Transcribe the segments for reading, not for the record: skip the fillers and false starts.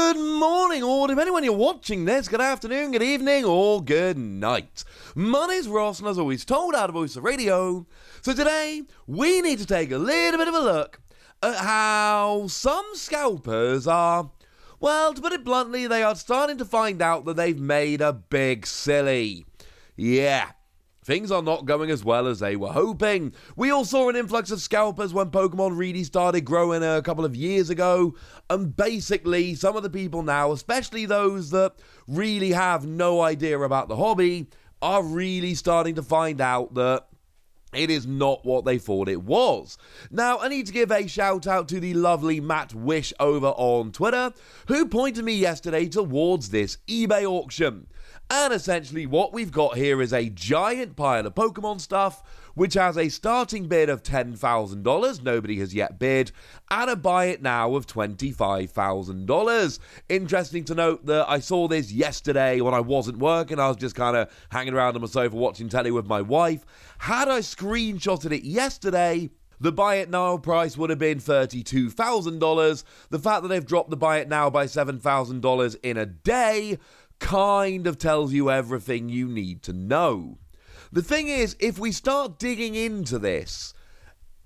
Good morning, or depending when you're watching this, good afternoon, good evening, or good night. My name's Ross, and as always told out of Voice of Radio. So today, we need to take a little bit of a look at how some scalpers are, well, to put it bluntly, they are starting to find out that they've made a big silly. Yeah. Things are not going as well as they were hoping. We all saw an influx of scalpers when Pokemon really started growing a couple of years ago, and basically some of the people now, especially those that really have no idea about the hobby, are really starting to find out that it is not what they thought it was. Now, I need to give a shout out to the lovely Matt Wish over on Twitter, who pointed me yesterday towards this eBay auction. And essentially what we've got here is a giant pile of Pokemon stuff, which has a starting bid of $10,000, nobody has yet bid, and a buy it now of $25,000. Interesting to note that I saw this yesterday when I wasn't working, I was just kind of hanging around on my sofa watching telly with my wife. Had I screenshotted it yesterday, the buy it now price would have been $32,000. The fact that they've dropped the buy it now by $7,000 in a day kind of tells you everything you need to know. The thing is, if we start digging into this,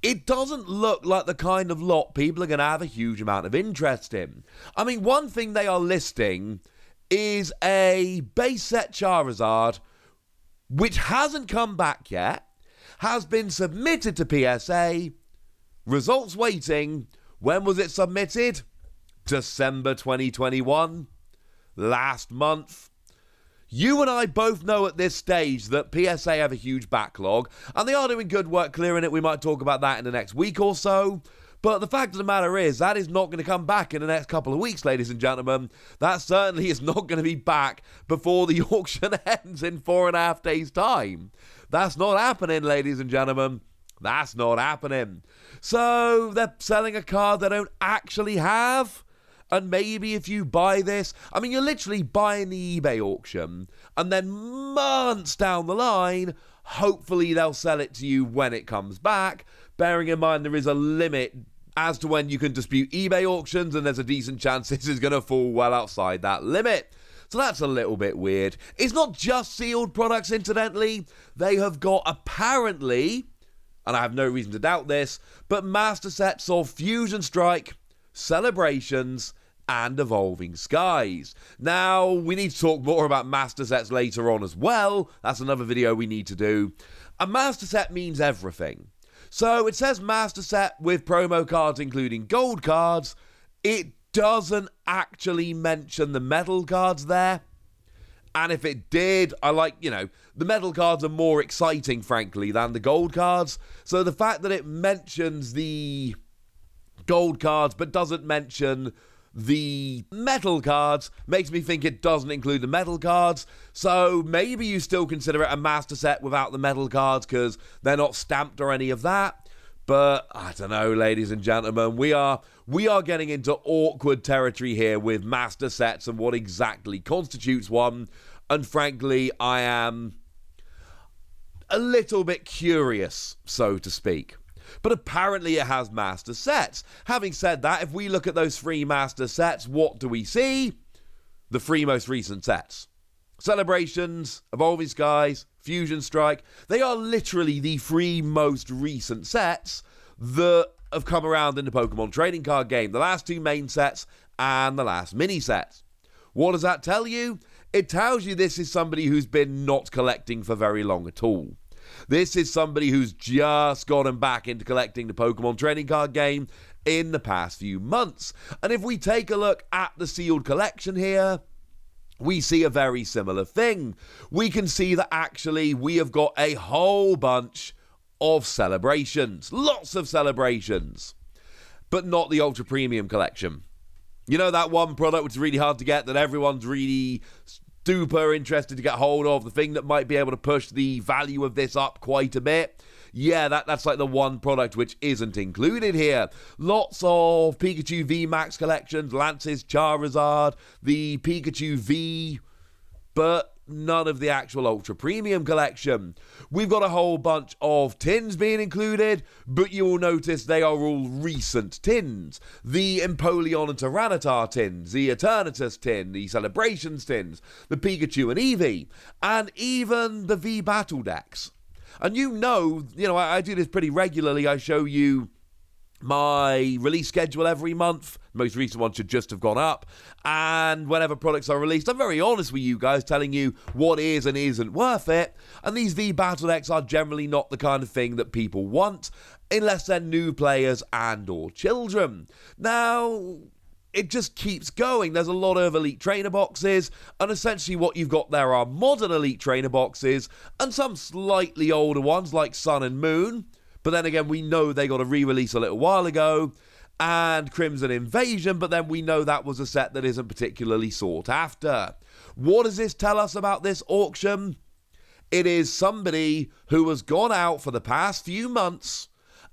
it doesn't look like the kind of lot people are going to have a huge amount of interest in. I mean, one thing they are listing is a base set Charizard, which hasn't come back yet, has been submitted to PSA, results waiting. When was it submitted? December 2021. Last month. You and I both know at this stage that PSA have a huge backlog, and they are doing good work clearing it. We might talk about that in the next week or so. But the fact of the matter is, that is not going to come back in the next couple of weeks, ladies and gentlemen. That certainly is not going to be back before the auction ends in 4.5 days' time. That's not happening, ladies and gentlemen. That's not happening. So, they're selling a card they don't actually have. And maybe if you buy this, I mean, you're literally buying the eBay auction, and then months down the line, hopefully they'll sell it to you when it comes back, bearing in mind there is a limit as to when you can dispute eBay auctions, and there's a decent chance this is going to fall well outside that limit. So that's a little bit weird. It's not just sealed products, incidentally. They have got, apparently, and I have no reason to doubt this, but master sets of Fusion Strike, Celebrations, and Evolving Skies. Now, we need to talk more about master sets later on as well. That's another video we need to do. A master set means everything. So it says master set with promo cards including gold cards. It doesn't actually mention the metal cards there. And if it did, the metal cards are more exciting, frankly, than the gold cards. So the fact that it mentions the gold cards but doesn't mention the metal cards makes me think it doesn't include the metal cards. So maybe you still consider it a master set without the metal cards because they're not stamped or any of that. But I don't know, ladies and gentlemen, we are getting into awkward territory here with master sets and what exactly constitutes one. And frankly, I am a little bit curious, so to speak. But apparently it has master sets. Having said that, if we look at those 3 master sets, what do we see? The 3 most recent sets. Celebrations, Evolving Skies, Fusion Strike. They are literally the 3 most recent sets that have come around in the Pokemon trading card game. The last 2 main sets and the last mini sets. What does that tell you? It tells you this is somebody who's been not collecting for very long at all. This is somebody who's just gotten back into collecting the Pokemon trading card game in the past few months. And if we take a look at the sealed collection here, we see a very similar thing. We can see that actually we have got a whole bunch of celebrations. Lots of celebrations. But not the Ultra Premium collection. You know that one product which is really hard to get that everyone's really super interested to get hold of, the thing that might be able to push the value of this up quite a bit? Yeah, that's like the one product which isn't included here. Lots of Pikachu VMAX collections, Lance's Charizard, the Pikachu V, but none of the actual Ultra Premium collection. We've got a whole bunch of tins being included, but you will notice they are all recent tins. The Empoleon and Tyranitar tins, the Eternatus tin, the Celebrations tins, the Pikachu and Eevee, and even the V Battle decks. And you know, I do this pretty regularly. I show you my release schedule every month. Most recent one should just have gone up. And whenever products are released, I'm very honest with you guys, telling you what is and isn't worth it. And these V Battle decks are generally not the kind of thing that people want, unless they're new players and or children. Now, it just keeps going. There's a lot of Elite Trainer boxes, and essentially what you've got there are modern Elite Trainer boxes, and some slightly older ones like Sun and Moon. But then again, we know they got a re-release a little while ago, and Crimson Invasion, but then we know that was a set that isn't particularly sought after. What does this tell us about this auction? It is somebody who has gone out for the past few months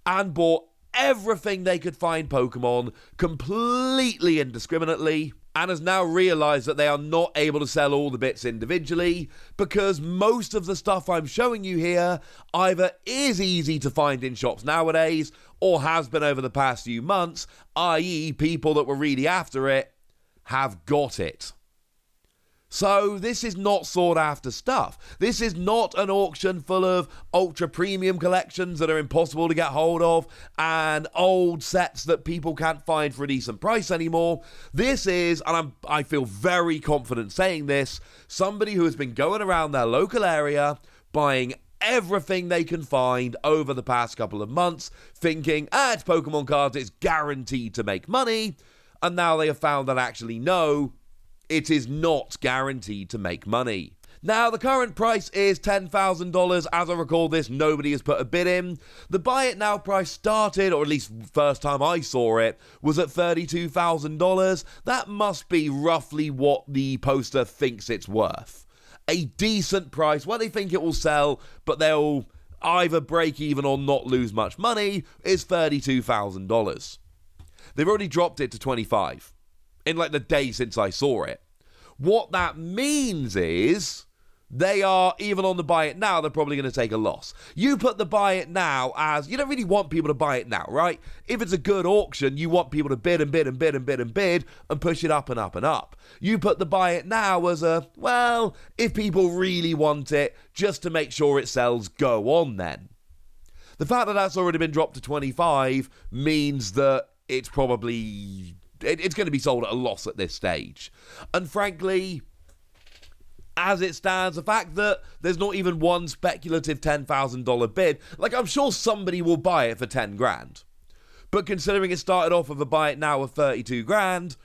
and bought everything they could find Pokemon completely indiscriminately, and has now realised that they are not able to sell all the bits individually, because most of the stuff I'm showing you here either is easy to find in shops nowadays, or has been over the past few months, i.e. people that were really after it have got it. So this is not sought after stuff. This is not an auction full of ultra premium collections that are impossible to get hold of and old sets that people can't find for a decent price anymore. This is, and I feel very confident saying this, somebody who has been going around their local area buying everything they can find over the past couple of months, thinking, it's Pokemon cards, it's guaranteed to make money, and now they have found that actually no, it is not guaranteed to make money. Now, the current price is $10,000. As I recall this, nobody has put a bid in. The buy it now price started, or at least first time I saw it, was at $32,000. That must be roughly what the poster thinks it's worth. A decent price, what they think it will sell, but they'll either break even or not lose much money, is $32,000. They've already dropped it to $25,000. In like the day since I saw it. What that means is they are, even on the buy it now, they're probably going to take a loss. You put the buy it now as, you don't really want people to buy it now, right? If it's a good auction, you want people to bid and bid and bid and bid and bid and push it up and up and up. You put the buy it now as a, well, if people really want it, just to make sure it sells, go on then. The fact that that's already been dropped to 25 means that it's probably... It's going to be sold at a loss at this stage. And frankly, as it stands, the fact that there's not even one speculative $10,000 bid, like I'm sure somebody will buy it for 10 grand. But considering it started off with a buy it now of 32 grand,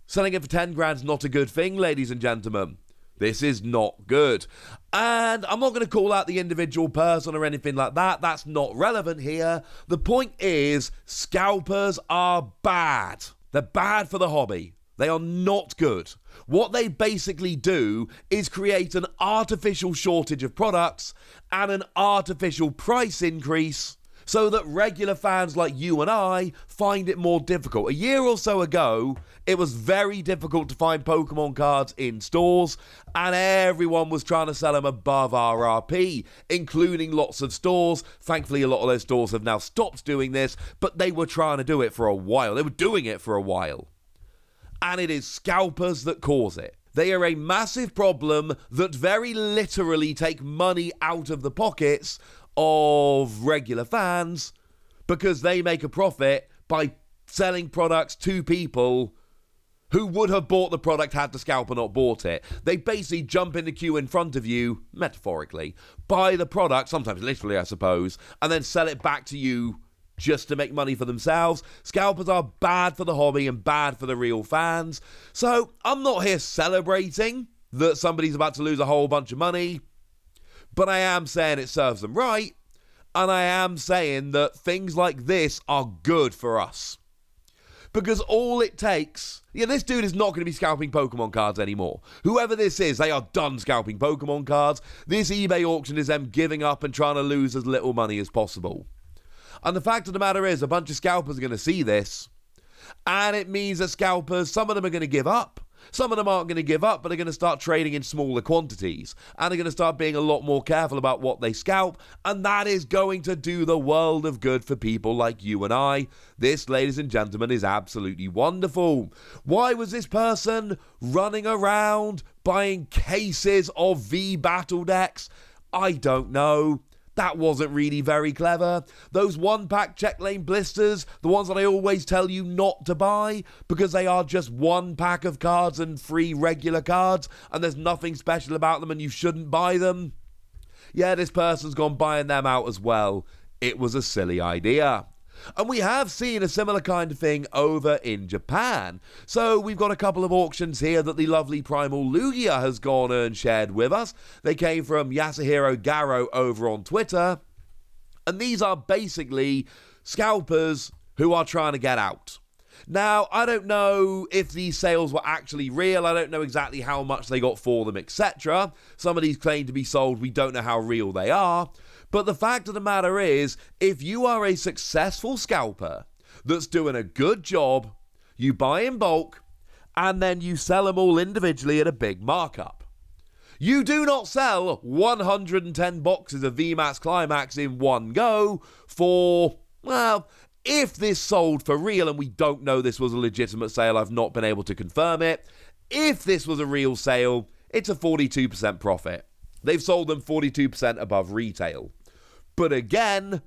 selling it for 10 grand is not a good thing, ladies and gentlemen. This is not good. And I'm not going to call out the individual person or anything like that. That's not relevant here. The point is, scalpers are bad. They're bad for the hobby. They are not good. What they basically do is create an artificial shortage of products and an artificial price increase so that regular fans like you and I find it more difficult. A year or so ago, it was very difficult to find Pokemon cards in stores, and everyone was trying to sell them above RRP, including lots of stores. Thankfully, a lot of those stores have now stopped doing this, but they were trying to do it for a while. They were doing it for a while. And it is scalpers that cause it. They are a massive problem that very literally take money out of the pockets of regular fans because they make a profit by selling products to people who would have bought the product had the scalper not bought it. They basically jump in the queue in front of you, metaphorically, buy the product, sometimes literally I suppose, and then sell it back to you just to make money for themselves. Scalpers are bad for the hobby and bad for the real fans. So I'm not here celebrating that somebody's about to lose a whole bunch of money, but I am saying it serves them right, and I am saying that things like this are good for us. Because all it takes... this dude is not going to be scalping Pokemon cards anymore. Whoever this is, they are done scalping Pokemon cards. This eBay auction is them giving up and trying to lose as little money as possible. And the fact of the matter is, a bunch of scalpers are going to see this, and it means that scalpers, some of them are going to give up, Some of them aren't going to give up, but are going to start trading in smaller quantities, and are going to start being a lot more careful about what they scalp, and that is going to do the world of good for people like you and I. This, ladies and gentlemen, is absolutely wonderful. Why was this person running around buying cases of V battle decks? I don't know. That wasn't really very clever. Those one-pack check lane blisters, the ones that I always tell you not to buy because they are just one pack of cards and 3 regular cards and there's nothing special about them and you shouldn't buy them. Yeah, this person's gone buying them out as well. It was a silly idea. And we have seen a similar kind of thing over in Japan. So we've got a couple of auctions here that the lovely Primal Lugia has gone and shared with us. They came from Yasuhiro Garo over on Twitter. And these are basically scalpers who are trying to get out. Now, I don't know if these sales were actually real. I don't know exactly how much they got for them, etc. Some of these claim to be sold. We don't know how real they are. But the fact of the matter is, if you are a successful scalper that's doing a good job, you buy in bulk, and then you sell them all individually at a big markup. You do not sell 110 boxes of VMAX Climax in one go for, well, if this sold for real, and we don't know this was a legitimate sale, I've not been able to confirm it. If this was a real sale, it's a 42% profit. They've sold them 42% above retail. But again,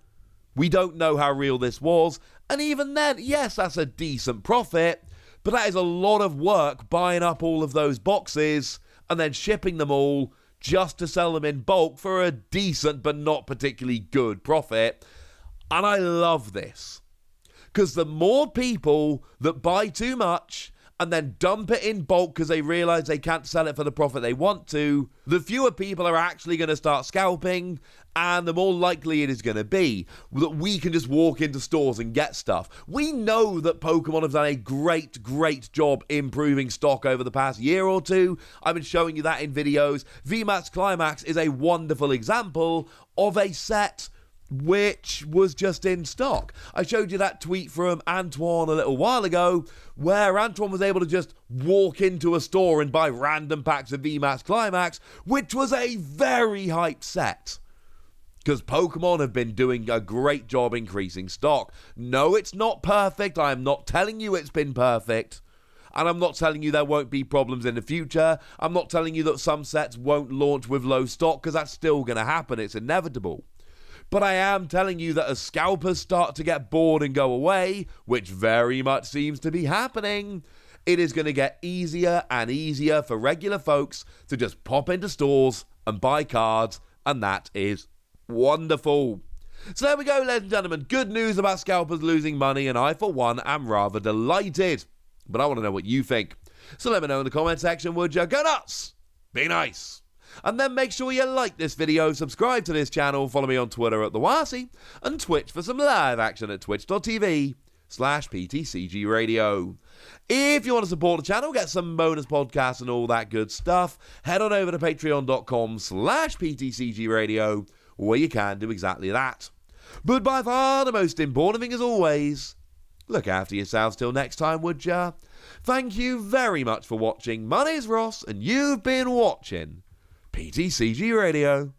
we don't know how real this was. And even then, yes, that's a decent profit. But that is a lot of work buying up all of those boxes and then shipping them all just to sell them in bulk for a decent but not particularly good profit. And I love this. Because the more people that buy too much and then dump it in bulk because they realize they can't sell it for the profit they want to, the fewer people are actually going to start scalping, and the more likely it is going to be that we can just walk into stores and get stuff. We know that Pokemon have done a great job improving stock over the past year or two. I've been showing you that in videos. VMAX Climax is a wonderful example of a set which was just in stock. I showed you that tweet from Antoine a little while ago, where Antoine was able to just walk into a store and buy random packs of VMAX Climax, which was a very hyped set. Because Pokemon have been doing a great job increasing stock. No, it's not perfect. I am not telling you it's been perfect. And I'm not telling you there won't be problems in the future. I'm not telling you that some sets won't launch with low stock, because that's still going to happen. It's inevitable. But I am telling you that as scalpers start to get bored and go away, which very much seems to be happening, it is going to get easier and easier for regular folks to just pop into stores and buy cards, and that is wonderful. So there we go, ladies and gentlemen. Good news about scalpers losing money, and I, for one, am rather delighted. But I want to know what you think. So let me know in the comment section, would you? Go nuts! Be nice! And then make sure you like this video, subscribe to this channel, follow me on Twitter at TheWasi, and Twitch for some live action at twitch.tv/PTCG Radio. If you want to support the channel, get some bonus podcasts and all that good stuff, head on over to patreon.com/PTCG Radio, where you can do exactly that. But by far the most important thing, as always, look after yourselves till next time, would ya? Thank you very much for watching. My name's Ross, and you've been watching PTCG Radio.